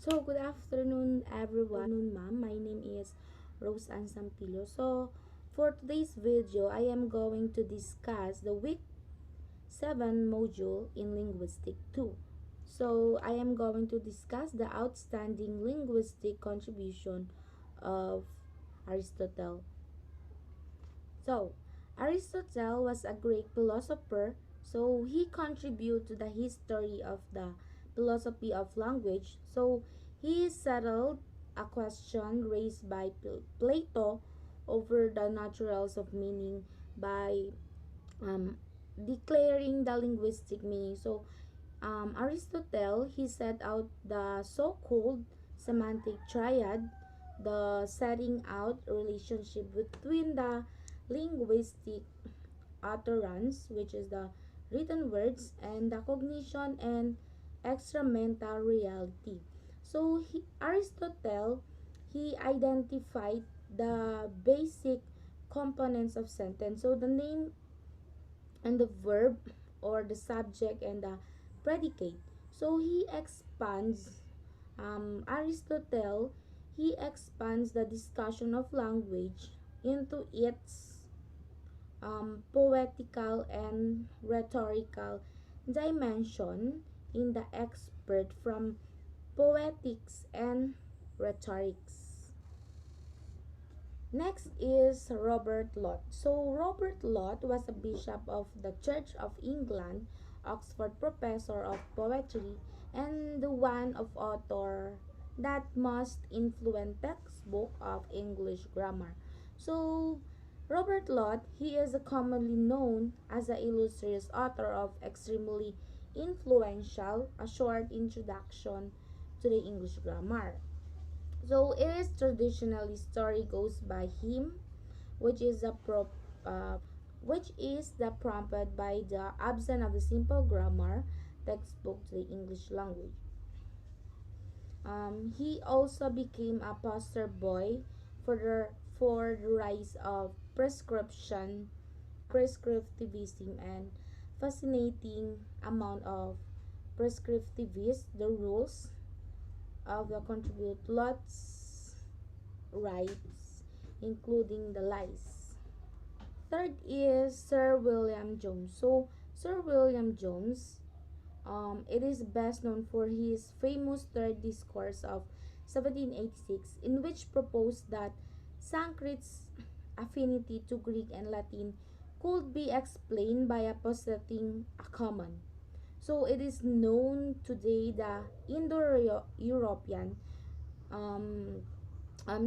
So, good afternoon, everyone. Ma'am. My name is Rose Ann Sampillo. So, for today's video, I am going to discuss the week 7 module in Linguistic 2. So, I am going to discuss the outstanding linguistic contribution of Aristotle. So, Aristotle was a Greek philosopher, so he contributed to the history of the philosophy of language. So, he settled a question raised by Plato over the naturals of meaning by um, declaring the linguistic meaning. So, Aristotle, he set out the so-called semantic triad, the setting out relationship between the linguistic utterance, which is the written words, and the cognition and extramental reality. So Aristotle, he identified the basic components of sentence. So the name and the verb, or the subject and the predicate. So Aristotle, he expands the discussion of language into its poetical and rhetorical dimension in the expert from poetics and rhetorics. Next is Robert Lott. So Robert Lott was a bishop of the Church of England, Oxford professor of poetry, and the one of author that most influential textbook of English grammar. So Robert Lott, he is commonly known as the illustrious author of extremely influential A Short Introduction to the English Grammar. So it is traditionally story goes by him, which is uh, which is the prompted by the absence of the simple grammar textbook to the English language. He also became a poster boy for the rise of prescriptivism and fascinating amount of prescriptivists. The rules of the contribute lots rights, including the lies. Third is Sir William Jones. So Sir William Jones, it is best known for his famous third discourse of 1786, in which proposed that Sanskrit's affinity to Greek and Latin could be explained by a possessing a common. So it is known today the Indo-European um,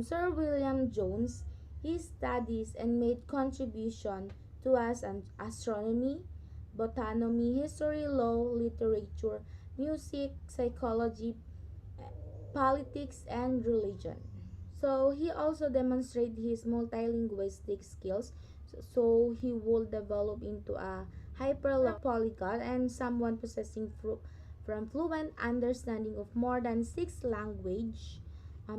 Sir William Jones, he studies and made contribution to us an astronomy, botany, history, law, literature, music, psychology, politics, and religion. So he also demonstrated his multilinguistic skills. So he would develop into a hyper polyglot and someone possessing from fluent understanding of more than 6 languages.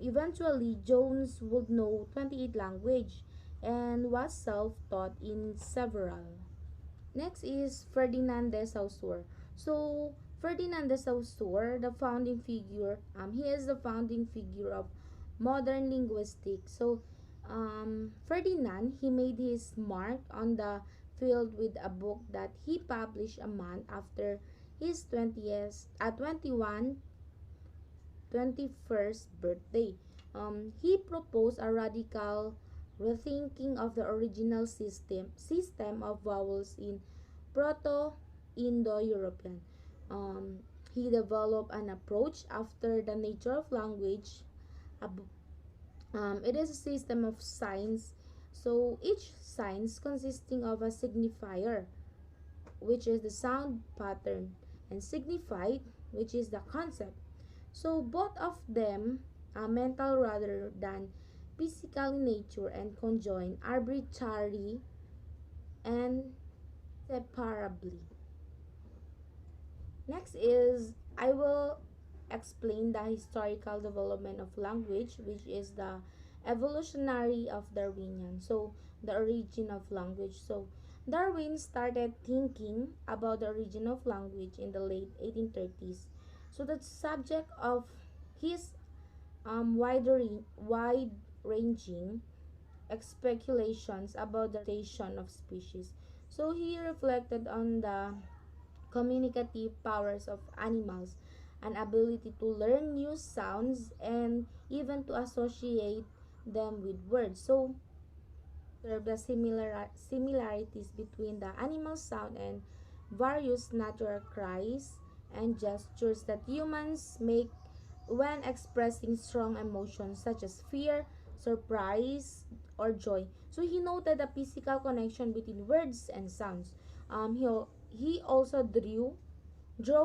Eventually, Jones would know 28 languages and was self-taught in several. Next is Ferdinand de Saussure. So Ferdinand de Saussure, the founding figure, he is the founding figure of modern linguistics. So Ferdinand, he made his mark on the field with a book that he published a month after his 21st birthday. He proposed a radical rethinking of the original system of vowels in Proto-Indo-European. Um, he developed an approach after the nature of language. It is a system of signs. So each signs consisting of a signifier, which is the sound pattern, and signified, which is the concept. So both of them are mental rather than physical in nature and conjoined arbitrarily and separably. Next is I will explain the historical development of language, which is the evolutionary of Darwinian. So the origin of language. So Darwin started thinking about the origin of language in the late 1830s. So the subject of his wide ranging speculations about the rotation of species. So he reflected on the communicative powers of animals, an ability to learn new sounds and even to associate them with words. So observe the similarities between the animal sound and various natural cries and gestures that humans make when expressing strong emotions such as fear, surprise, or joy. So he noted the physical connection between words and sounds. He also drew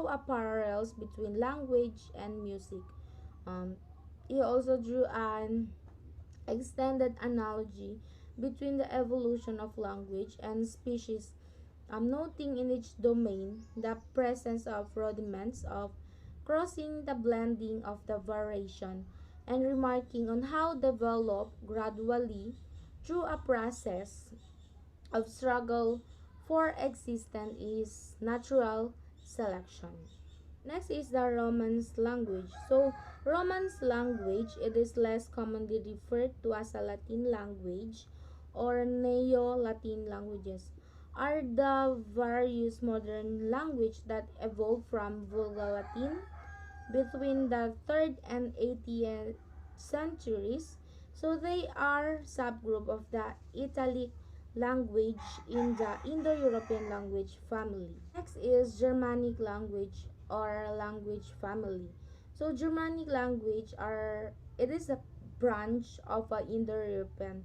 a parallels between language and music. Um, he also drew an extended analogy between the evolution of language and species, noting in each domain the presence of rudiments of crossing the blending of the variation and remarking on how developed gradually through a process of struggle for existence is natural selection. Next is the Romance language. So, Romance language, it is less commonly referred to as a Latin language or Neo-Latin languages, are the various modern language that evolved from Vulgar Latin between the 3rd and 18th centuries. So they are subgroup of the Italic language in the Indo-European language family. Next is Germanic language or language family. So Germanic language are it is a branch of a Indo-European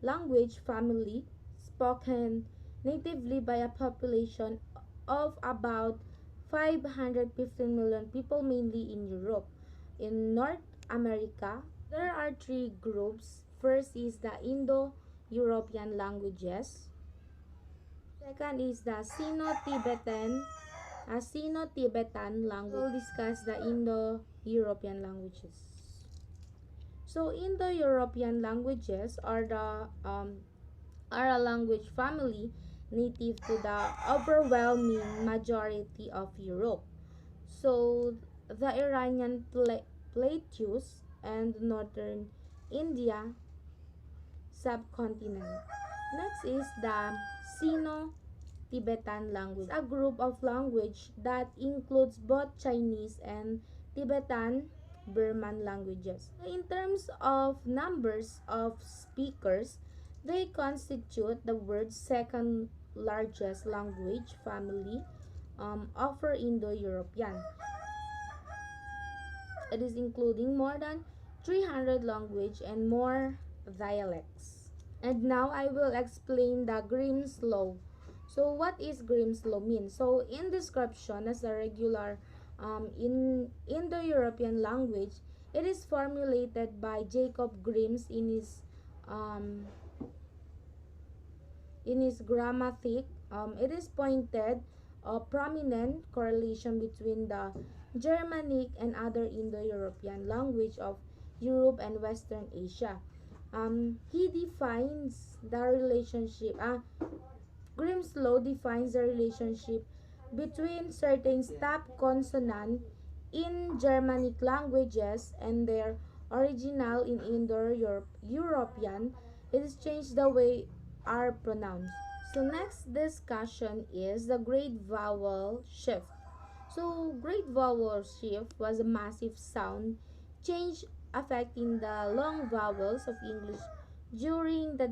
language family spoken natively by a population of about 515 million people, mainly in Europe. In North America, there are three groups. First is the Indo-European languages. Second is the Sino-Tibetan language. We'll discuss the Indo-European languages. So Indo-European languages are a language family native to the overwhelming majority of Europe. So the Iranian plateaus and northern India subcontinent. Next is the Sino-Tibetan language, a group of language that includes both Chinese and Tibetan Burman languages. In terms of numbers of speakers, they constitute the world's second largest language family over Indo-European. It is including more than 300 language and more dialects. And now I will explain the Grimm's law. So what is Grimm's law mean? So in description as a regular in Indo-European language, it is formulated by Jacob Grimm's um, in his grammatic. It is pointed a prominent correlation between the Germanic and other Indo-European language of Europe and Western Asia. He defines the relationship. Grimm's law defines the relationship between certain stop consonant in Germanic languages and their original in Indo-European. It has changed the way are pronounced. So next discussion is the great vowel shift. So great vowel shift was a massive sound change affecting the long vowels of English during the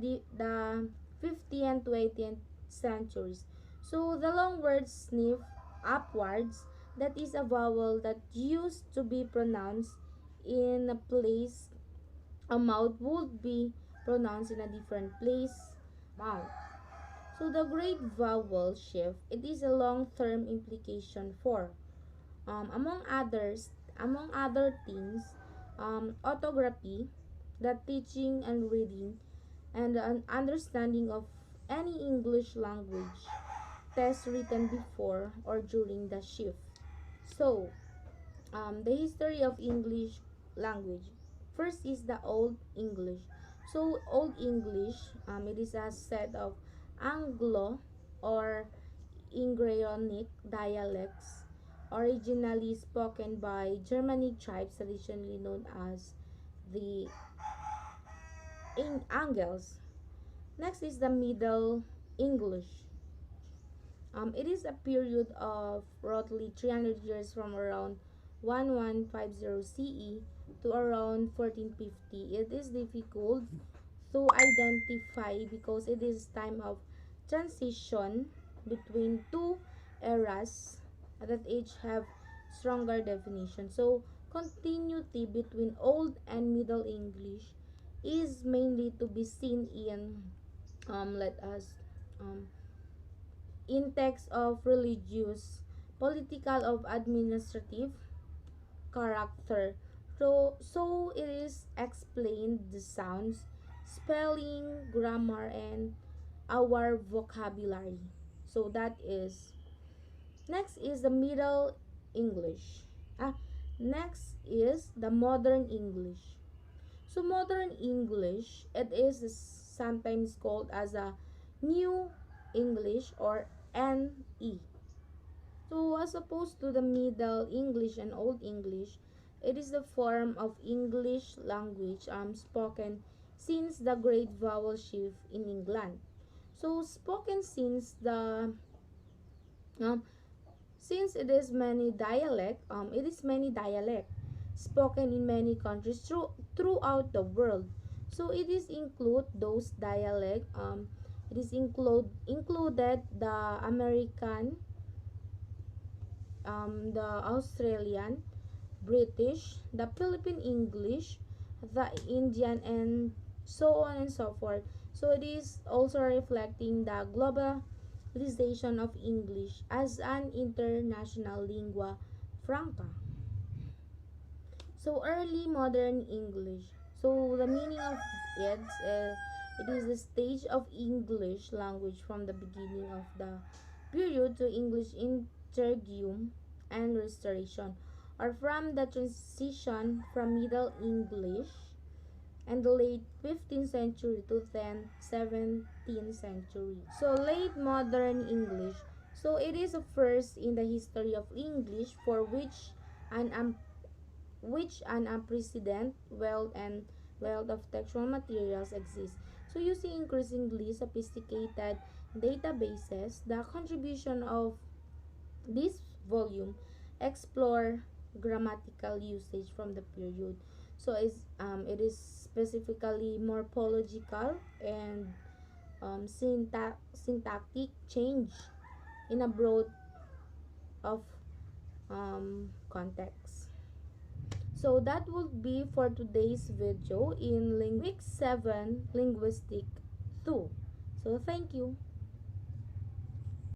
15th to 18th centuries. So the long word sniff upwards, that is a vowel that used to be pronounced in a place a mouth would be pronounced in a different place mouth. So the great vowel shift, it is a long-term implication for among other things, orthography, the teaching and reading and an understanding of any English language test written before or during the shift. So, the history of English language. First is the Old English. So, Old English, it is a set of Anglo or Ungaric dialects originally spoken by Germanic tribes traditionally known as the Angles. Next is the Middle English. It is a period of roughly 300 years from around 1150 CE to around 1450. It is difficult to identify because it is time of transition between two eras that each have stronger definition. So continuity between Old and Middle English is mainly to be seen in let us um, in texts of religious, political, of administrative character. So it is explained the sounds, spelling, grammar, and our vocabulary. So that is next is the Middle English. Ah, next is the Modern English. So modern English, it is sometimes called as a New English or NE. So as opposed to the Middle English and Old English, it is the form of English language spoken since the Great Vowel Shift in England. So spoken um, since it is many dialect spoken in many countries throughout the world. So it is include those dialect it is included the American, the Australian, British, the Philippine English, the Indian, and so on and so forth. So it is also reflecting the globalization of English as an international lingua franca. So early modern English. So the meaning of it is the stage of English language from the beginning of the period to English interregnum and restoration, or from the transition from Middle English and the late 15th century to 10th, 17th century. So late modern English. So it is a first in the history of English for an an unprecedented wealth of textual materials exists. So using increasingly sophisticated databases, the contribution of this volume explore grammatical usage from the period. So it is specifically morphological and syntactic change in a broad of context. So that would be for today's video in week 7 linguistic 2. So thank you.